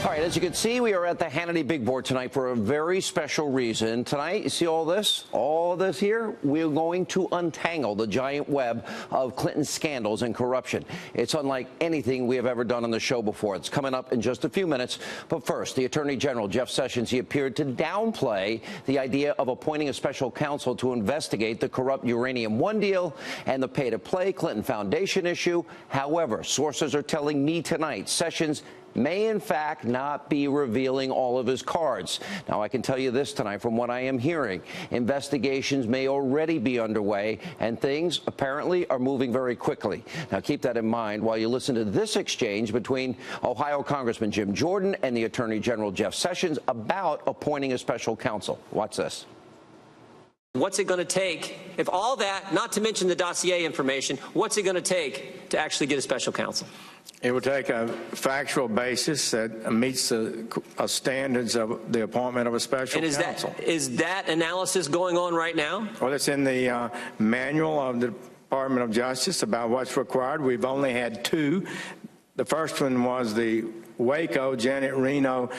All right, as you can see, we are at the Hannity big board tonight for a very special reason. Tonight, you see all this? All this here? We're going to untangle the giant web of Clinton's scandals and corruption. It's unlike anything we have ever done on the show before. It's coming up in just a few minutes. But first, the Attorney General, Jeff Sessions, he appeared to downplay the idea of appointing a special counsel to investigate the corrupt Uranium One deal and the pay-to-play Clinton Foundation issue. However, sources are telling me tonight Sessions may in fact not be revealing all of his cards. Now, I can tell you this tonight from what I am hearing. Investigations may already be underway, and things apparently are moving very quickly. Now, keep that in mind while you listen to this exchange between Ohio Congressman Jim Jordan and the Attorney General Jeff Sessions about appointing a special counsel. Watch this. What's it going to take, if all that, not to mention the dossier information, what's it going to take to actually get a special counsel? It will take a factual basis that meets the standards of the appointment of a special counsel. Is that analysis going on right now? Well, it's in the manual of the Department of Justice about what's required. We've only had two. The first one was the Waco, Janet Reno,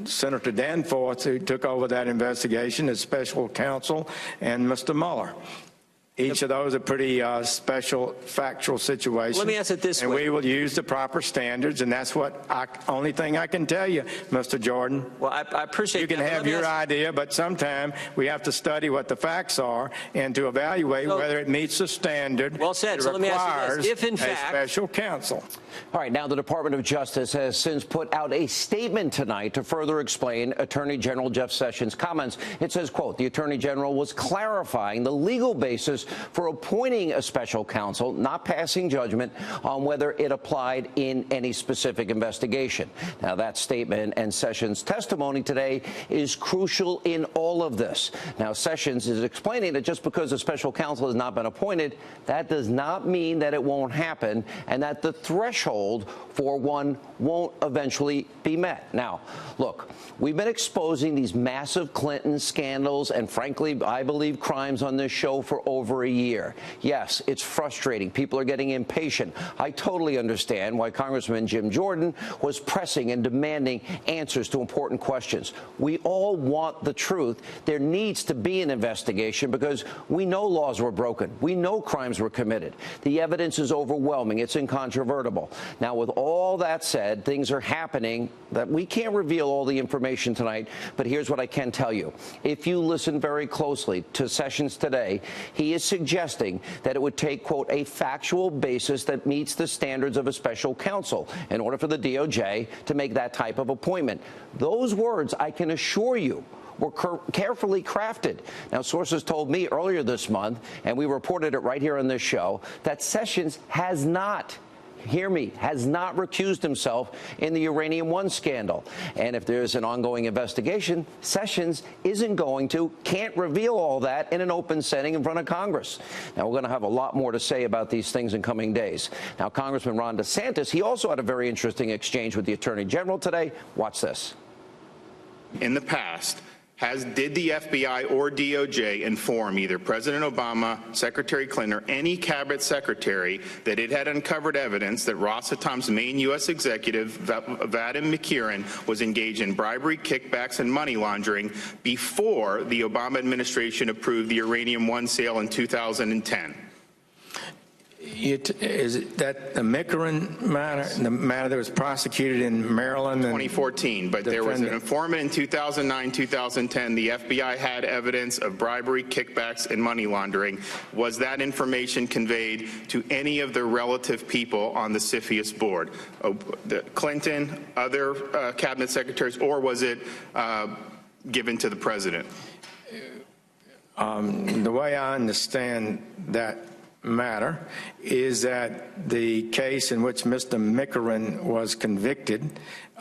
Senator Danforth, who took over that investigation as special counsel, and Mr. Mueller. Each of those are pretty special factual situations. Let me ask it this way. And we will use the proper standards, and that's what only thing I can tell you, Mr. Jordan. Well, I appreciate you can have your idea, but sometime we have to study what the facts are and to evaluate whether it meets the standard. Well said. So let me ask you this. If in fact, a special counsel. All right, now the Department of Justice has since put out a statement tonight to further explain Attorney General Jeff Sessions' comments. It says, quote, the Attorney General was clarifying the legal basis for appointing a special counsel, not passing judgment on whether it applied in any specific investigation. Now, that statement and Sessions' testimony today is crucial in all of this. Now, Sessions is explaining that just because a special counsel has not been appointed, that does not mean that it won't happen and that the threshold for one won't eventually be met. Now, look, we've been exposing these massive Clinton scandals and, frankly, I believe crimes on this show for over a year. Yes, it's frustrating. People are getting impatient. I totally understand why Congressman Jim Jordan was pressing and demanding answers to important questions. We all want the truth. There needs to be an investigation because we know laws were broken. We know crimes were committed. The evidence is overwhelming. It's incontrovertible. Now, with all that said, things are happening that we can't reveal all the information tonight, but here's what I can tell you. If you listen very closely to Sessions today, he is suggesting that it would take, quote, a factual basis that meets the standards of a special counsel in order for the DOJ to make that type of appointment. Those words, I can assure you, were carefully crafted. Now, sources told me earlier this month, and we reported it right here on this show, that Sessions has not, hear me, has not recused himself in the Uranium One scandal. And if there's an ongoing investigation, Sessions can't reveal all that in an open setting in front of Congress. Now, we're going to have a lot more to say about these things in coming days. Now, Congressman Ron DeSantis, he also had a very interesting exchange with the Attorney General today. Watch this. In the past, did the FBI or DOJ inform either President Obama, Secretary Clinton, or any cabinet secretary that it had uncovered evidence that Rosatom's main U.S. executive, Vadim Mikirin, was engaged in bribery, kickbacks, and money laundering before the Obama administration approved the Uranium One sale in 2010? Is that the Mikirin matter, the matter that was prosecuted in Maryland? 2014, but there was an informant in 2009, 2010. The FBI had evidence of bribery, kickbacks, and money laundering. Was that information conveyed to any of the relative people on the CFIUS board? Clinton, other cabinet secretaries, or was it given to the president? The way I understand that matter is that the case in which Mr. Mikirin was convicted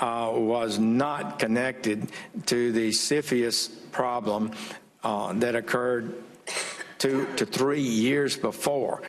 was not connected to the CFIUS problem that occurred 2 to 3 years before.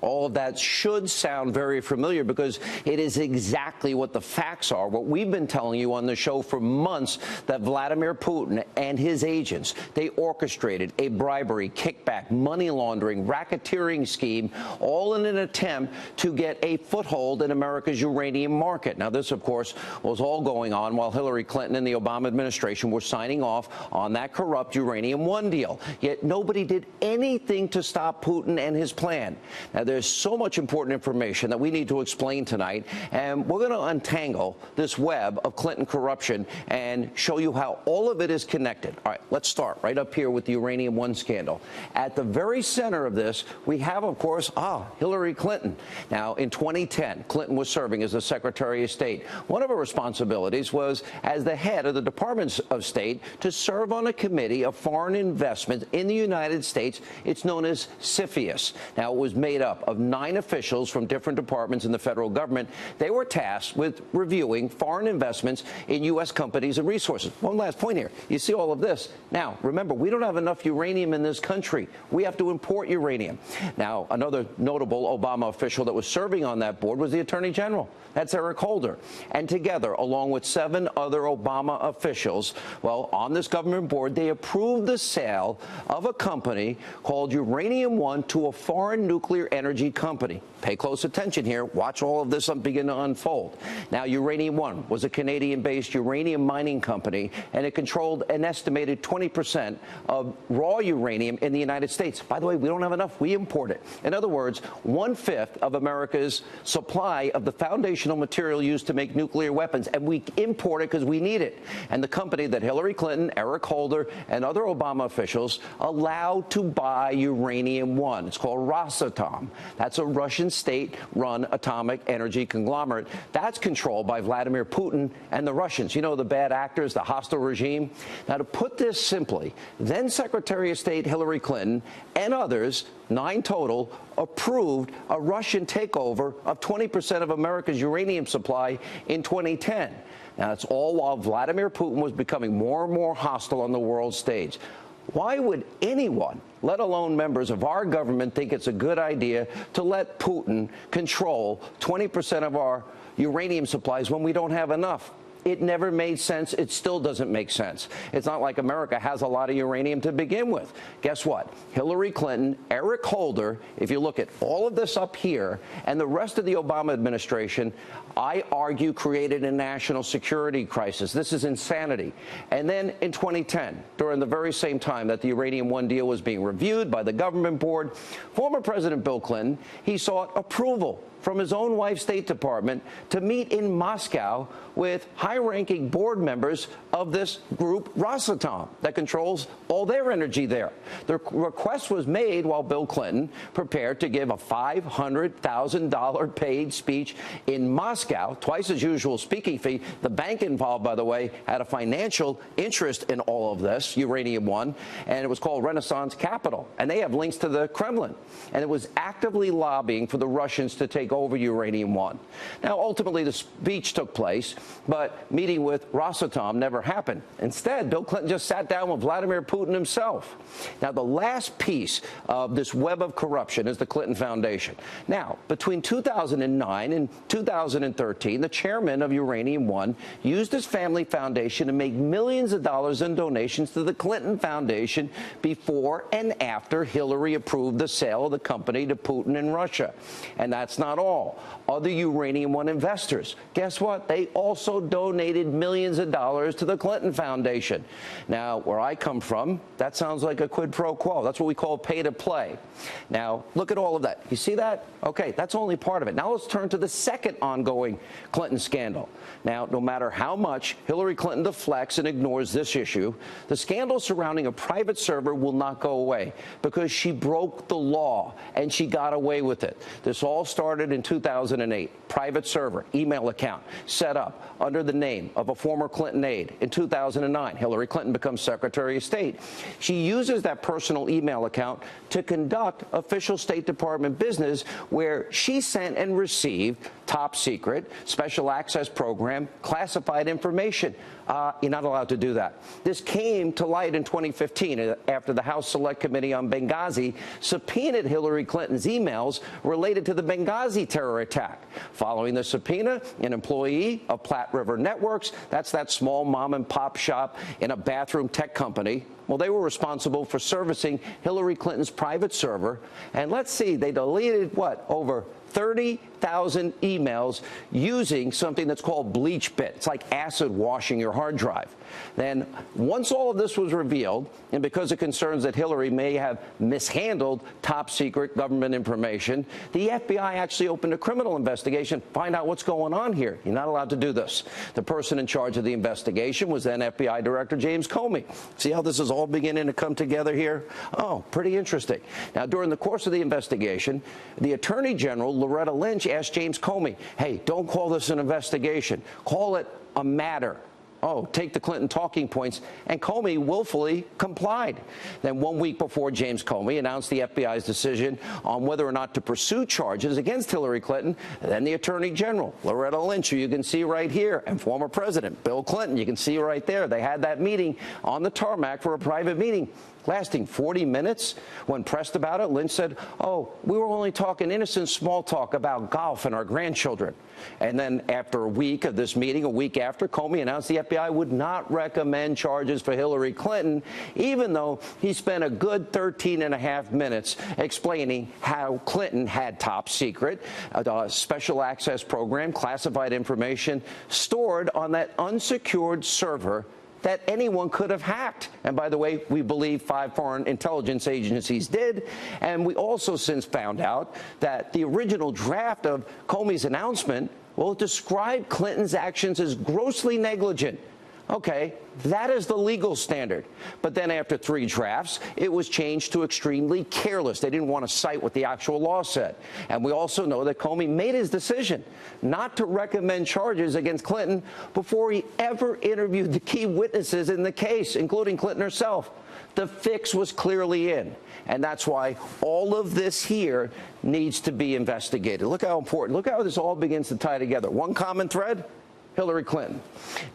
All of that should sound very familiar because it is exactly what the facts are. What we've been telling you on the show for months, that Vladimir Putin and his agents, they orchestrated a bribery, kickback, money laundering, racketeering scheme, all in an attempt to get a foothold in America's uranium market. Now, this, of course, was all going on while Hillary Clinton and the Obama administration were signing off on that corrupt Uranium One deal. Yet nobody did anything to stop Putin and his plan. Now, there's so much important information that we need to explain tonight, and we're going to untangle this web of Clinton corruption and show you how all of it is connected. All right, let's start right up here with the Uranium One scandal. At the very center of this, we have, of course, Hillary Clinton. Now, in 2010, Clinton was serving as the Secretary of State. One of her responsibilities was, as the head of the Department of State, to serve on a committee of foreign investment in the United States. It's known as CFIUS. Now, it was made up of 9 officials from different departments in the federal government. They were tasked with reviewing foreign investments in U.S. companies and resources. One last point here. You see all of this. Now, remember, we don't have enough uranium in this country. We have to import uranium. Now, another notable Obama official that was serving on that board was the Attorney General. That's Eric Holder. And together, along with 7 other Obama officials, well, on this government board, they approved the sale of a company called Uranium One to a foreign nuclear energy company. Pay close attention here. Watch all of this begin to unfold. Now, Uranium One was a Canadian-based uranium mining company, and it controlled an estimated 20% of raw uranium in the United States. By the way, we don't have enough. We import it. In other words, 1/5 of America's supply of the foundational material used to make nuclear weapons, and we import it because we need it. And the company that Hillary Clinton, Eric Holder, and other Obama officials allowed to buy Uranium One. It's called Rosatom. That's a Russian state-run atomic energy conglomerate. That's controlled by Vladimir Putin and the Russians. You know, the bad actors, the hostile regime. Now, to put this simply, then Secretary of State Hillary Clinton and others, 9 total, approved a Russian takeover of 20% of America's uranium supply in 2010. Now, that's all while Vladimir Putin was becoming more and more hostile on the world stage. Why would anyone, let alone members of our government, think it's a good idea to let Putin control 20% of our uranium supplies when we don't have enough? It never made sense. It still doesn't make sense. It's not like America has a lot of uranium to begin with. Guess what? Hillary Clinton, Eric Holder, if you look at all of this up here, and the rest of the Obama administration, I argue, created a national security crisis. This is insanity. And then in 2010, during the very same time that the Uranium One deal was being reviewed by the government board, former President Bill Clinton, he sought approval from his own wife's State Department to meet in Moscow with high-ranking board members of this group, Rosatom, that controls all their energy there. The request was made while Bill Clinton prepared to give a $500,000 paid speech in Moscow, twice his usual speaking fee. The bank involved, by the way, had a financial interest in all of this, Uranium One, and it was called Renaissance Capital. And they have links to the Kremlin. And it was actively lobbying for the Russians to take over Uranium One. Now, ultimately, the speech took place, but meeting with Rosatom never happened. Instead, Bill Clinton just sat down with Vladimir Putin himself. Now, the last piece of this web of corruption is the Clinton Foundation. Now, between 2009 and 2013, the chairman of Uranium One used his family foundation to make millions of dollars in donations to the Clinton Foundation before and after Hillary approved the sale of the company to Putin and Russia. And that's not all. Other Uranium One investors, guess what? They also donated millions of dollars to the Clinton Foundation. Now, where I come from, that sounds like a quid pro quo. That's what we call pay to play. Now, look at all of that. You see that? Okay, that's only part of it. Now let's turn to the second ongoing Clinton scandal. Now, no matter how much Hillary Clinton deflects and ignores this issue, the scandal surrounding a private server will not go away because she broke the law and she got away with it. This all started in 2008. Private server, email account, set up under the name of a former Clinton aide. In 2009, Hillary Clinton becomes Secretary of State. She uses that personal email account to conduct official State Department business where she sent and received top secret, special access program, classified information. You're not allowed to do that. This came to light in 2015 after the House Select Committee on Benghazi subpoenaed Hillary Clinton's emails related to the Benghazi terror attack. Following the subpoena, an employee of Platte River Networks, that's that small mom and pop shop in a bathroom tech company, well, they were responsible for servicing Hillary Clinton's private server. And let's see, they deleted, what, over 30,000 emails using something that's called bleach bit. It's like acid washing your hard drive. Then once all of this was revealed, and because of concerns that Hillary may have mishandled top secret government information, the FBI actually opened a criminal investigation, find out what's going on here. You're not allowed to do this. The person in charge of the investigation was then FBI Director James Comey. See how this is all beginning to come together here? Oh, pretty interesting. Now, during the course of the investigation, the Attorney General, Loretta Lynch, asked James Comey, hey, don't call this an investigation. Call it a matter. Oh, take the Clinton talking points, and Comey willfully complied. Then 1 week before James Comey announced the FBI's decision on whether or not to pursue charges against Hillary Clinton, then the Attorney General, Loretta Lynch, who you can see right here, and former President Bill Clinton, you can see right there. They had that meeting on the tarmac for a private meeting lasting 40 minutes. When pressed about it, Lynch said, oh, we were only talking innocent small talk about golf and our grandchildren. And then after a week of this meeting, a week after, Comey announced the FBI would not recommend charges for Hillary Clinton, even though he spent a good 13 and a half minutes explaining how Clinton had top secret, special access program, classified information stored on that unsecured server that anyone could have hacked. And by the way, we believe 5 foreign intelligence agencies did. And we also since found out that the original draft of Comey's announcement, well, it described Clinton's actions as grossly negligent. Okay, that is the legal standard. But then after 3 drafts, it was changed to extremely careless. They didn't want to cite what the actual law said. And we also know that Comey made his decision not to recommend charges against Clinton before he ever interviewed the key witnesses in the case, including Clinton herself. The fix was clearly in. And that's why all of this here needs to be investigated. Look how important. Look how this all begins to tie together. One common thread? Hillary Clinton.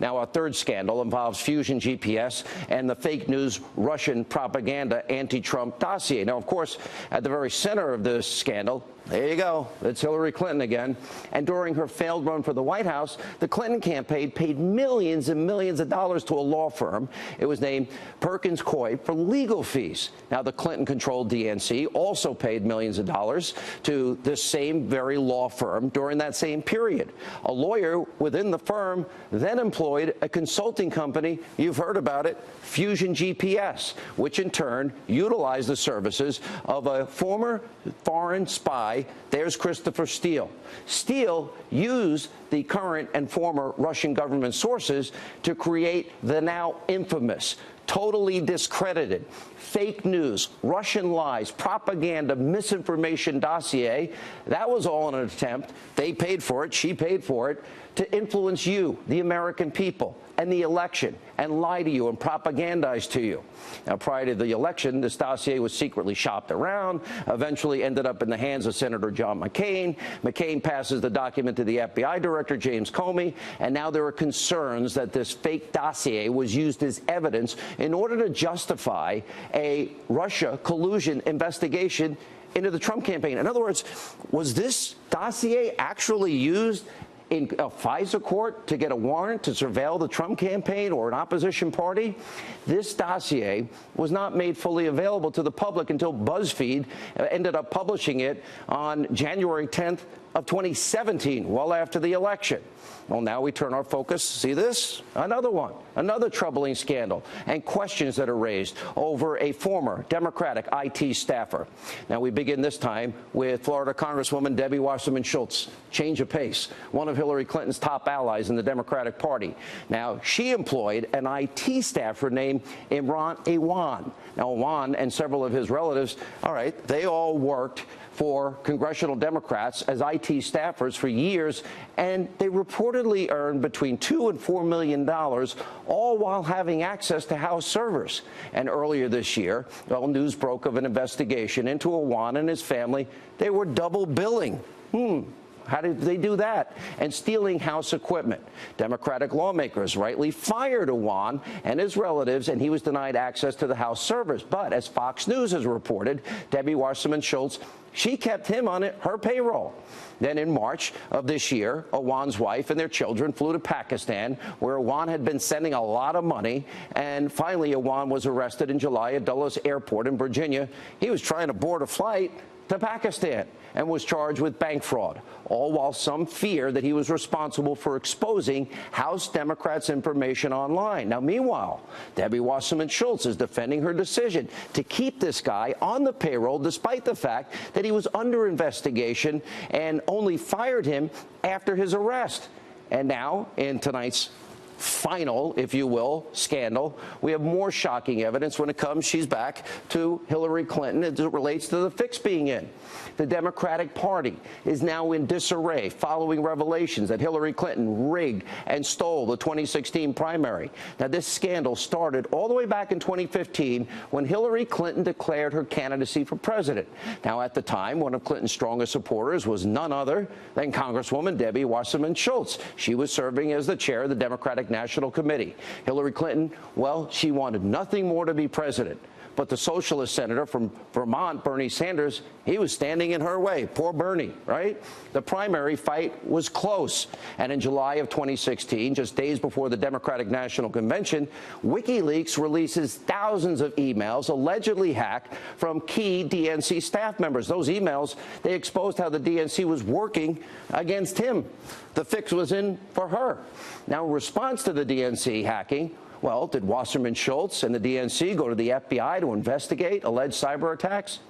Now, our third scandal involves Fusion GPS and the fake news Russian propaganda anti-Trump dossier. Now, of course, at the very center of this scandal, there you go, it's Hillary Clinton again. And during her failed run for the White House, the Clinton campaign paid millions and millions of dollars to a law firm. It was named Perkins Coie for legal fees. Now, the Clinton-controlled DNC also paid millions of dollars to this same very law firm during that same period. A lawyer within the firm then employed a consulting company, you've heard about it, Fusion GPS, which in turn utilized the services of a former foreign spy. There's Christopher Steele. Steele used the current and former Russian government sources to create the now infamous, totally discredited, fake news, Russian lies, propaganda, misinformation dossier. That was all in an attempt. They paid for it. She paid for it to influence you, the American people, and the election, and lie to you and propagandize to you. Now, prior to the election, this dossier was secretly shopped around, eventually ended up in the hands of Senator John McCain. McCain passes the document to the FBI Director, James Comey, and now there are concerns that this fake dossier was used as evidence in order to justify a Russia collusion investigation into the Trump campaign. In other words, was this dossier actually used in a FISA court to get a warrant to surveil the Trump campaign or an opposition party? This dossier was not made fully available to the public until BuzzFeed ended up publishing it on January 10th of 2017, well after the election. Well, now we turn our focus, see this? Another one, another troubling scandal, and questions that are raised over a former Democratic IT staffer. Now, we begin this time with Florida Congresswoman Debbie Wasserman Schultz. Change of pace, one of Hillary Clinton's top allies in the Democratic Party. Now, she employed an IT staffer named Uranium One. Now, One and several of his relatives, all right, they all worked for congressional Democrats as IT staffers for years, and they reportedly earned between $2 and $4 million, all while having access to House servers. And earlier this year, well, news broke of an investigation into One and his family. They were double billing. How did they do that? And stealing House equipment. Democratic lawmakers rightly fired One and his relatives, and he was denied access to the House servers. But as Fox News has reported, Debbie Wasserman Schultz, she kept him on her payroll. Then in March of this year, Owan's wife and their children flew to Pakistan, where Owan had been sending a lot of money. And finally, Owan was arrested in July at Dulles Airport in Virginia. He was trying to board a flight to Pakistan and was charged with bank fraud, all while some fear that he was responsible for exposing House Democrats' information online. Now, meanwhile, Debbie Wasserman Schultz is defending her decision to keep this guy on the payroll despite the fact that he was under investigation and only fired him after his arrest. And now, in tonight's final, if you will, scandal, we have more shocking evidence when it comes, she's back, to Hillary Clinton as it relates to the fix being in. The Democratic Party is now in disarray following revelations that Hillary Clinton rigged and stole the 2016 primary. Now, this scandal started all the way back in 2015 when Hillary Clinton declared her candidacy for president. Now, at the time, one of Clinton's strongest supporters was none other than Congresswoman Debbie Wasserman Schultz. She was serving as the chair of the Democratic National Committee. Hillary Clinton, well, she wanted nothing more to be president. But the socialist senator from Vermont, Bernie Sanders, he was standing in her way. Poor Bernie, right? The primary fight was close. And in July of 2016, just days before the Democratic National Convention, WikiLeaks releases thousands of emails allegedly hacked from key DNC staff members. Those emails, they exposed how the DNC was working against him. The fix was in for her. Now, in response to the DNC hacking, well, did Wasserman Schultz and the DNC go to the FBI to investigate alleged cyber attacks?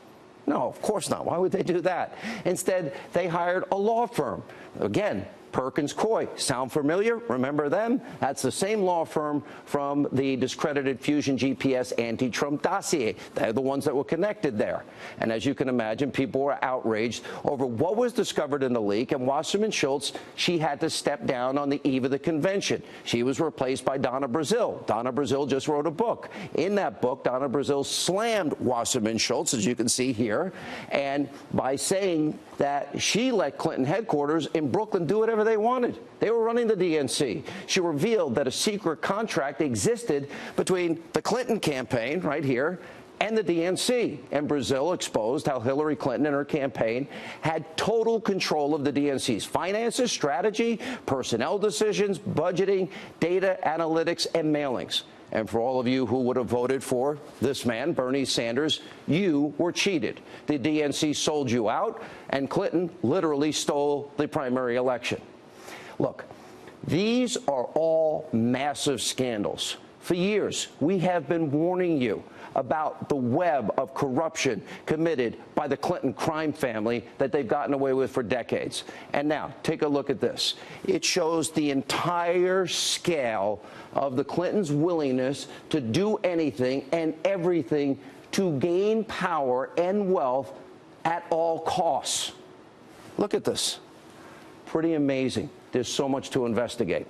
No, of course not. Why would they do that? Instead, they hired a law firm. Again, Perkins Coie. Sound familiar? Remember them? That's the same law firm from the discredited Fusion GPS anti-Trump dossier. They're the ones that were connected there. And as you can imagine, people were outraged over what was discovered in the leak, and Wasserman Schultz, she had to step down on the eve of the convention. She was replaced by Donna Brazile. Donna Brazile just wrote a book. In that book, Donna Brazile slammed Wasserman Schultz, as you can see here, and by saying that she let Clinton headquarters in Brooklyn do whatever they wanted. They were running the DNC. She revealed that a secret contract existed between the Clinton campaign, right here, and the DNC. And Brazile exposed how Hillary Clinton and her campaign had total control of the DNC's finances, strategy, personnel decisions, budgeting, data analytics, and mailings. And for all of you who would have voted for this man, Bernie Sanders, you were cheated. The DNC sold you out, and Clinton literally stole the primary election. Look, these are all massive scandals. For years, we have been warning you about the web of corruption committed by the Clinton crime family that they've gotten away with for decades. And now, take a look at this. It shows the entire scale of the Clintons' willingness to do anything and everything to gain power and wealth at all costs. Look at this. Pretty amazing. There's so much to investigate.